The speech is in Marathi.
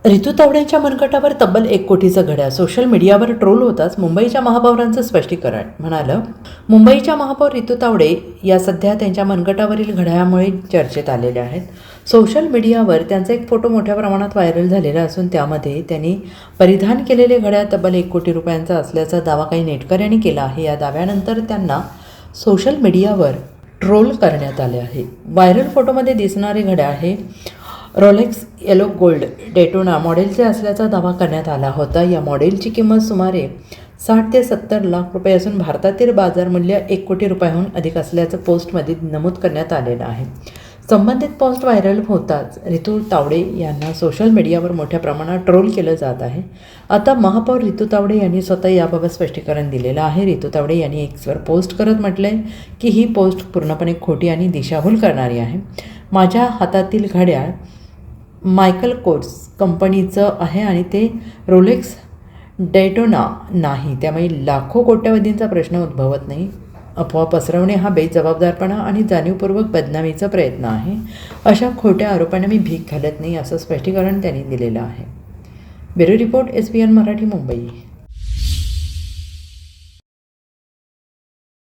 रितू तावडेंच्या मनगटावर तब्बल 1 कोटीचं घड्याळ सोशल मीडियावर ट्रोल होताच मुंबईच्या महापौरांचं स्पष्टीकरण म्हणालं. मुंबईच्या महापौर रितू तावडे या सध्या त्यांच्या मनगटावरील घड्याळामुळे चर्चेत आलेल्या आहेत. सोशल मीडियावर त्यांचा एक फोटो मोठ्या प्रमाणात व्हायरल झालेला असून त्यामध्ये त्यांनी परिधान केलेले घड्याळ तब्बल 1 कोटी रुपयांचा असल्याचा दावा काही नेटकऱ्यांनी केला आहे. या दाव्यानंतर त्यांना सोशल मीडियावर ट्रोल करण्यात आले आहे. व्हायरल फोटोमध्ये दिसणारे घड्याळ हे रोलेक्स येलो गोल्ड डेटोना मॉडेलचे असल्याचा दावा करण्यात आला होता. या मॉडेलची किंमत सुमारे 60 ते 70 लाख रुपये असून भारतातील बाजार मूल्य 1 कोटी रुपयांहून अधिक असल्याचं पोस्टमध्ये नमूद करण्यात आलेलं आहे. संबंधित पोस्ट व्हायरल होताच रितू तावडे यांना सोशल मीडियावर मोठ्या प्रमाणात ट्रोल केलं जात आहे. आता महापौर रितू तावडे यांनी स्वतः याबाबत स्पष्टीकरण दिलेलं आहे. रितू तावडे यांनी एक्सवर पोस्ट करत म्हटलं आहे की ही पोस्ट पूर्णपणे खोटी आणि दिशाभूल करणारी आहे. माझ्या हातातील घड्याळ मायकल कोर्स कंपनीचं आहे आणि ते रोलेक्स डेटोना नाही, त्यामुळे लाखो कोट्यावधींचा प्रश्न उद्भवत नाही. अफवा पसरवणे हा बेजबाबदारपणा आणि जाणीवपूर्वक बदनामीचा प्रयत्न आहे. अशा खोट्या आरोपांना मी भीक घालत नाही असं स्पष्टीकरण त्यांनी दिलेलं आहे. Bureau report SBN Marathi Mumbai.